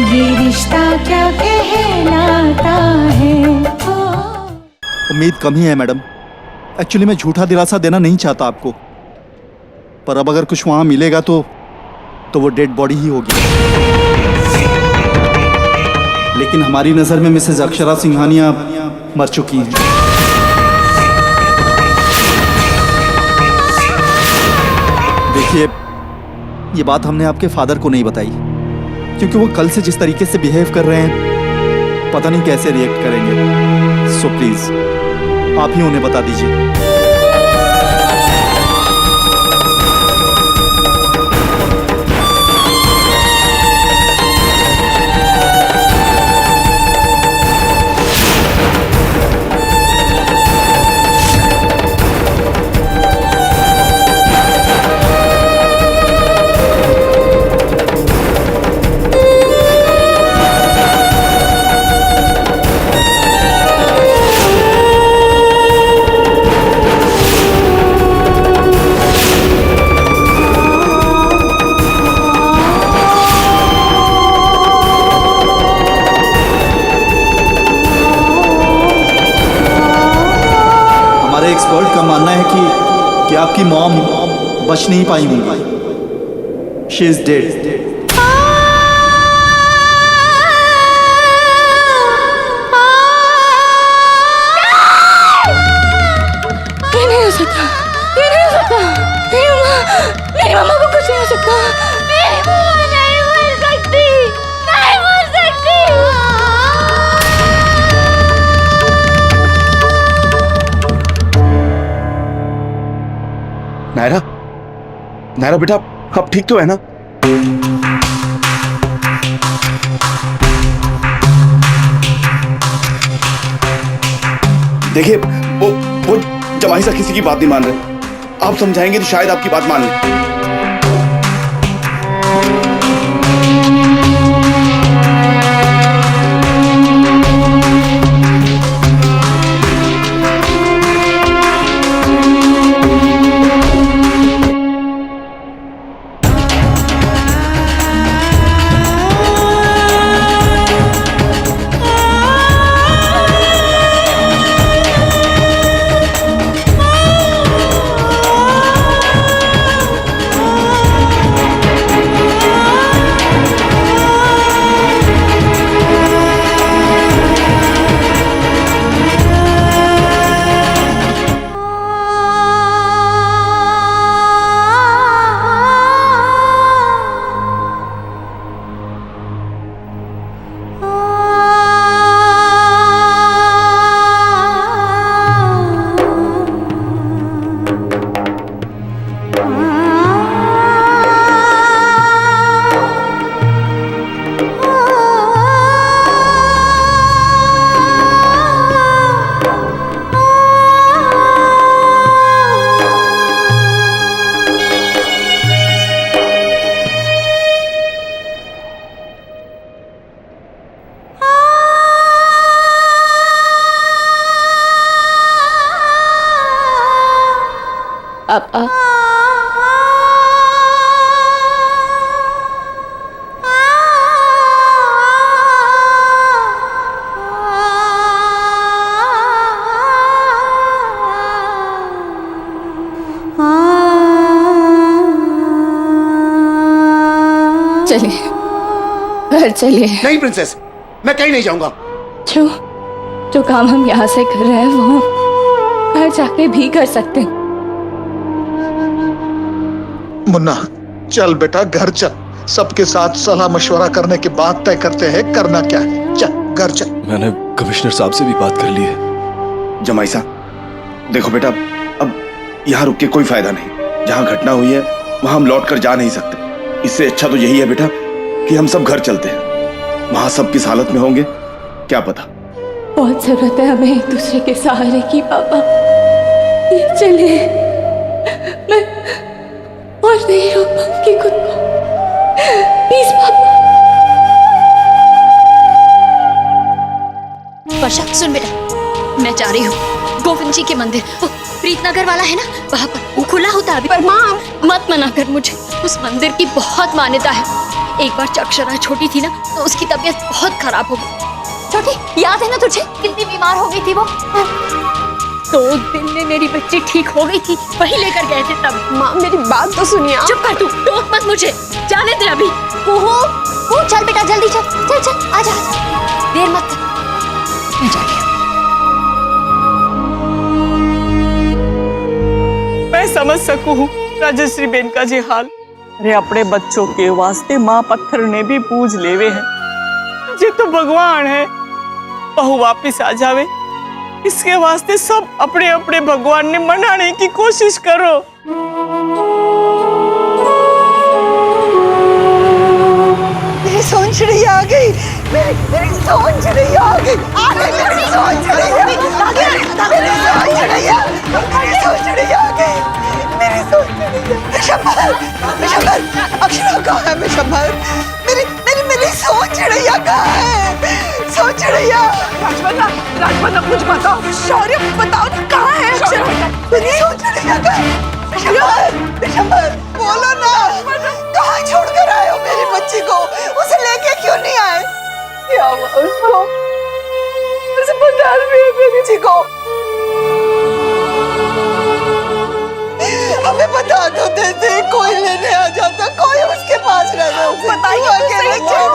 ये रिश्ता क्या कहलाता है। उम्मीद कम ही है मैडम। एक्चुअली मैं झूठा दिलासा देना नहीं चाहता आपको, पर अब अगर कुछ वहां मिलेगा तो वो डेड बॉडी ही होगी। लेकिन हमारी नजर में मिसेज अक्षरा सिंघानिया मर चुकी हैं। देखिए, ये बात हमने आपके फादर को नहीं बताई, क्योंकि वो कल से जिस तरीके से बिहेव कर रहे हैं पता नहीं कैसे रिएक्ट करेंगे। सो प्लीज आप ही उन्हें बता दीजिए। एक्सपर्ट का मानना है कि आपकी मॉम बच नहीं पाई होंगी। She is dead. ये नहीं हो सकता, ये नहीं हो सकता। मेरी मम्मा को कुछ नहीं हो सकता। मेरी मम्मा नहीं मर सकती, नहीं मर सकती। नायरा, नायरा बेटा, आप ठीक तो है ना? देखिए, वो जमाई सा किसी की बात नहीं मान रहे। आप समझाएंगे तो शायद आपकी बात मान ले। पापा, चलिए घर चलिए। नहीं प्रिंसेस, मैं कहीं नहीं जाऊंगा। जो काम हम यहाँ से कर रहे हैं वो हम घर जाके भी कर सकते हैं। मुन्ना चल बेटा, घर चल। सबके साथ सलाह मशवरा करने के बाद तय करते हैं करना क्या है। चल घर चल। मैंने कमिश्नर साहब से भी बात कर ली है। जमाई साहब, देखो बेटा, अब यहाँ रुक के कोई फायदा नहीं। जहाँ घटना हुई है वहां हम लौट कर जा नहीं सकते। इससे अच्छा तो यही है बेटा कि हम सब घर चलते हैं। वहां सब किस हालत में होंगे क्या पता। बहुत जरूरत है हमें एक दूसरे के सहारे की पापा। ये चलिए, मैं और नहीं रोक पाऊंगी खुद को। प्लीज पापा। वर्षा सुन बेटा, मैं जा रही हूँ गोविंद जी के मंदिर, वो प्रीतनगर वाला है ना, वहां पर वो खुला होता है अभी। पर माँ, मत मना कर मुझे, उस मंदिर की बहुत मान्यता है। एक बार जब अक्षरा छोटी थी ना तो उसकी तबीयत बहुत खराब हो गई। छोटी, याद है ना तुझे कितनी बीमार हो गई थी वो? 2 दिन में मेरी बच्ची ठीक हो गई थी, वही लेकर गए थे तब। माँ मेरी बात तो सुनिए। चुप कर तू, टोक मत मुझे, जाने दे अभी। वो चल बेटा जल्दी चल चल चल आजा देर मत कर। मैं जा रही हूँ। मैं समझ सकूं हूँ राजश्री बेन का जी हाल। अरे अपने बच्चों के वास्ते माँ पत्थर ने भी पूज लेवे हैं। ये तो भगवान है, बहू वापिस आ जावे, इसके वास्ते सब अपने अपने भगवान ने मनाने की कोशिश करो। मेरी सोचड़ी आ गई, मेरी सोचड़ी आ गई, मेरी सोचड़ी आ गई, मेरी सोचड़ी। विशंबर, अक्षरा कहाँ है विशंबर? मेरी सोचड़िया कहाँ है? सोचड़िया। राजमाता कुछ बताओ। शौर्य बताओ ना कहाँ है अक्षरा? मेरी सोचड़िया कहाँ है? विशंबर बोलो ना, कहाँ छोड़कर आए हो मेरी बच्ची को? उसे लेके क्यों नहीं आए? क्या हुआ उसको? उसे पता नहीं है मेरी बच्ची को। हमें बता दो देते, कोई लेने आ जाता, कोई उसके पास रहता। बताइए क्यों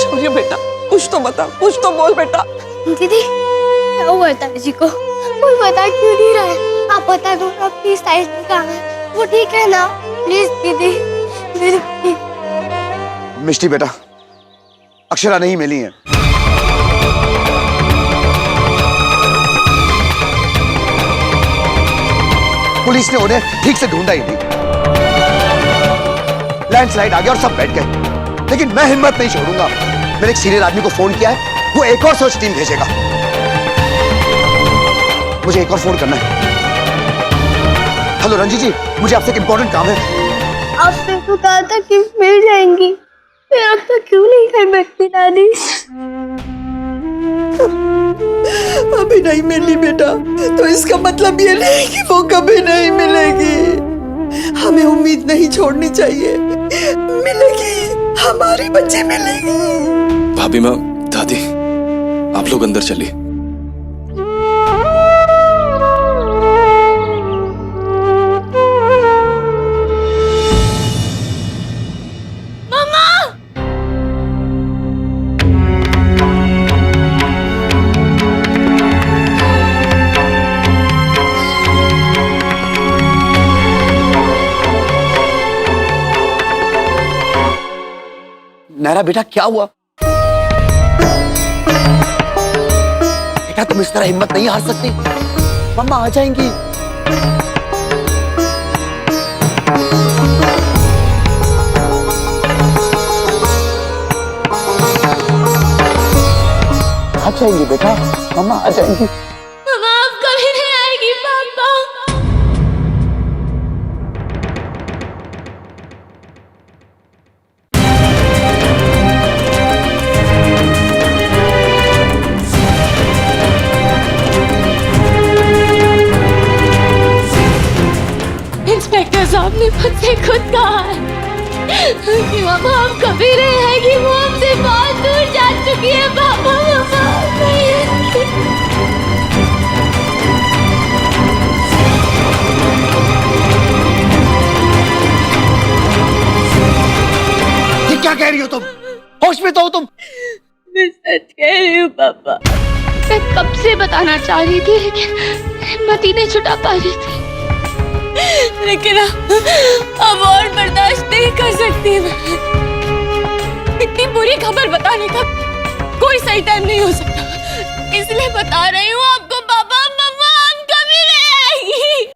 शौर्य बेटा कुछ तो बता, कुछ तो बोल बेटा। दीदी क्या हुआ ताजी को? कोई बता क्यों नहीं रहा है? आप बता दो ना प्लीज, साइज कहाँ है? वो ठीक है ना? प्लीज दीदी। मिष्टी बेटा, अक्षरा नहीं मिली है। पुलिस ने उन्हें ठीक से ढूंढा ही नहीं। लैंडस्लाइड आ गया और सब बैठ गए, लेकिन मैं हिम्मत नहीं छोड़ूंगा। मैंने एक सीनियर आदमी को फोन किया है, वो एक और सर्च टीम भेजेगा। मुझे एक और फोन करना है। हेलो रंजी जी, मुझे आपसे एक इंपॉर्टेंट काम है। आपने तो कहा था कि मिल जाएंगी, फिर अब तक क्यों नहीं घर बैठती दादी? अभी नहीं मिली बेटा, तो इसका मतलब ये नहीं कि वो कभी नहीं मिलेगी। हमें उम्मीद नहीं छोड़नी चाहिए, मिलेगी, हमारी बच्ची मिलेगी। भाभी माँ, दादी, आप लोग अंदर चलिए। नैरा बेटा क्या हुआ? बेटा तुम इस तरह हिम्मत नहीं हार सकती, मम्मा आ जाएंगी। आ जाएंगी बेटा, मम्मा आ जाएंगी। मम्मा अब कभी नहीं आएगी पापा। इंस्पेक्टर साहब ने मुझसे खुद कहा है कि मम्मा अब कभी नहीं आएगी, वो हमसे बहुत दूर जा चुकी है पापा। मम्मा ये क्या कह रही हो तुम? होश में तो हो तुम? मैं सच कह रही हूँ पापा। मैं कब से बताना चाह रही थी, लेकिन हिम्मत ही नहीं छुटा पा रही थी। लेकिन अब और बर्दाश्त नहीं कर सकती मैं। इतनी बुरी खबर बताने का कोई सही टाइम नहीं हो सकता, इसलिए बता रही हूँ आपको पापा। मम्मा अब कभी नहीं आएगी।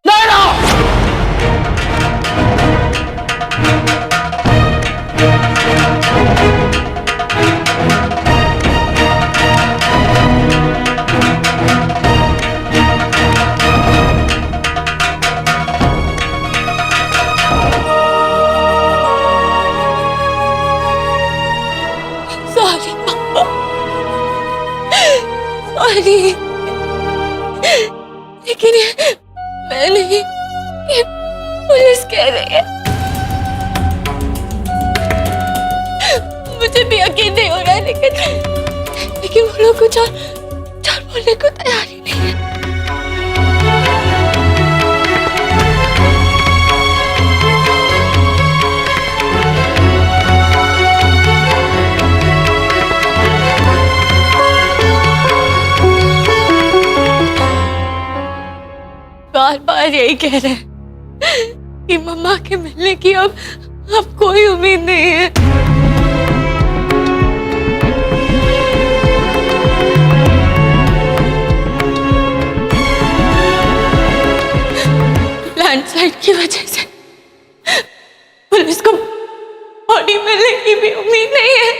सॉरी पापा, सॉरी, लेकिन मैं नहीं, पुलिस कह रही है। मुझे भी यकीन नहीं हो रहा है, लेकिन वो लोग कुछ और बोलने को तैयार ही नहीं है। बार बार यही कह रहे हैं कि मम्मा के मिलने की अब कोई उम्मीद नहीं है। लैंडस्लाइड की वजह से पुलिस को बॉडी मिलने की भी उम्मीद नहीं है।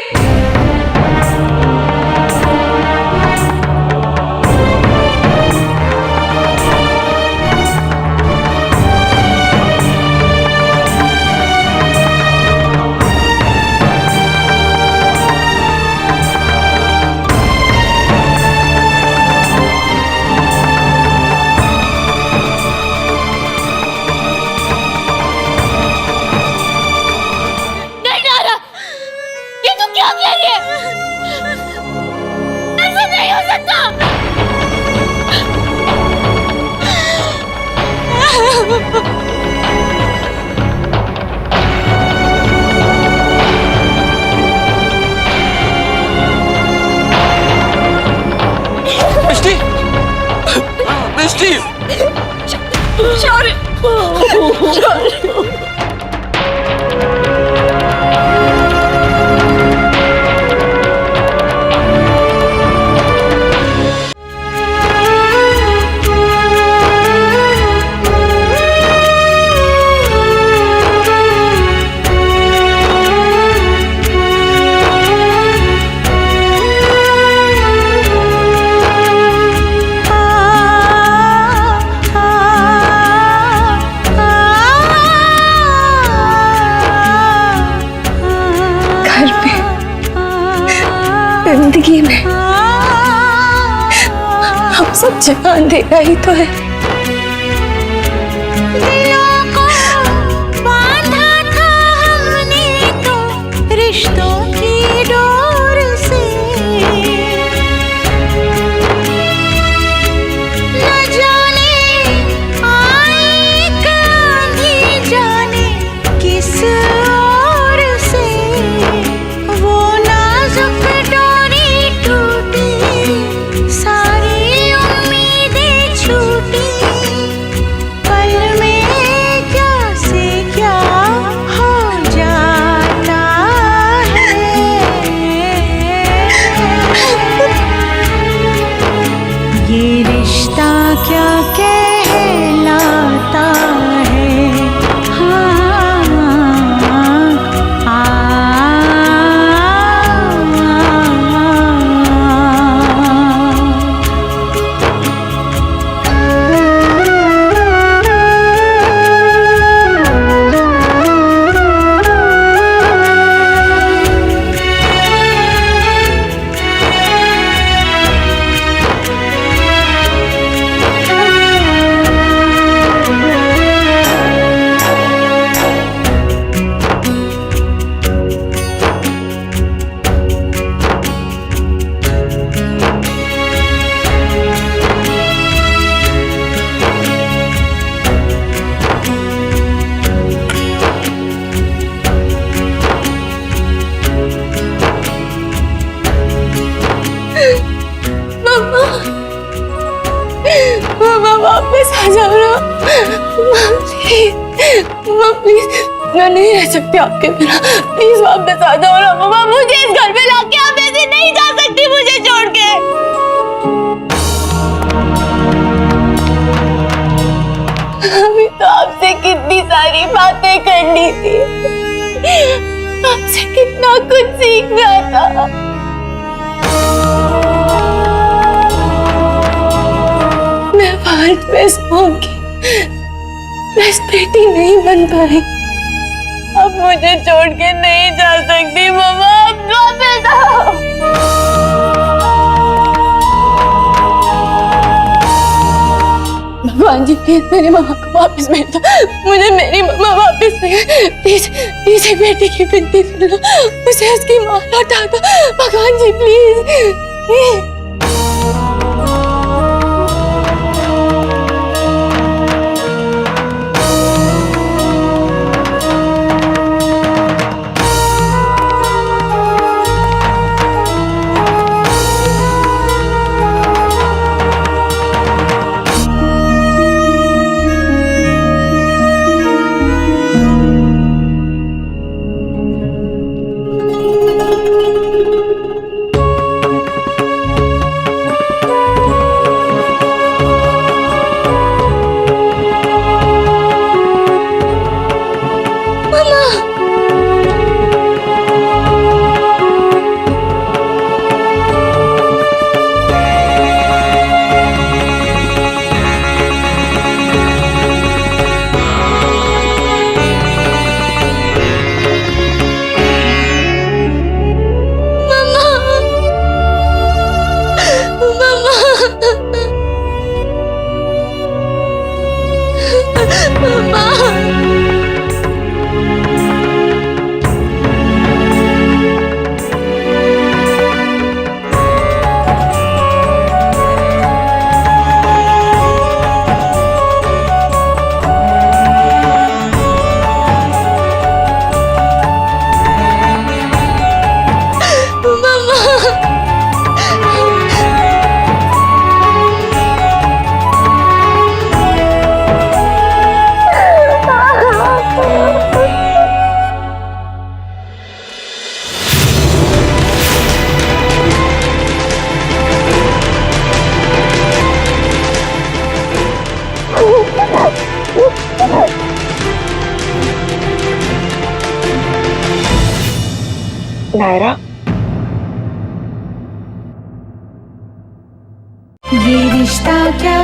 जिंदगी में हम सब जान देना ही तो है। दिलों को बांधा था हमने तो रिश्तों की डोर से, न जाने आए कभी जाने किस ओर से, वो नाजुक डोरी टूटी, सारी उम्मीदें छूटी, पल में क्या से क्या हो जाता है। ये रिश्ता क्या कहलाता है। हाँ, मम्मा वापस आ जाओ ना। मम्मा प्लीज, मैं नहीं रह सकती आपके बिना। प्लीज वापस आ जाओ ना मम्मा। मुझे इस घर में लाके आप ऐसे नहीं जा सकती मुझे छोड़ के। अभी तो आपसे कितनी सारी बातें करनी थी, आपसे कितना कुछ सीखना था। मैं फाल्ट में होंगी, मैं बेटी नहीं बन पाई। अब मुझे छोड़ के नहीं जा सकती मम्मा। अब वापस आओ। भगवान जी प्लीज मेरी मम्मा को वापस भेज दो। मुझे मेरी प्लीज प्लीज एक बेटे की विनती कर लो, उसे उसकी माँ लौटा दो भगवान जी, प्लीज। नायरा, ये रिश्ता क्या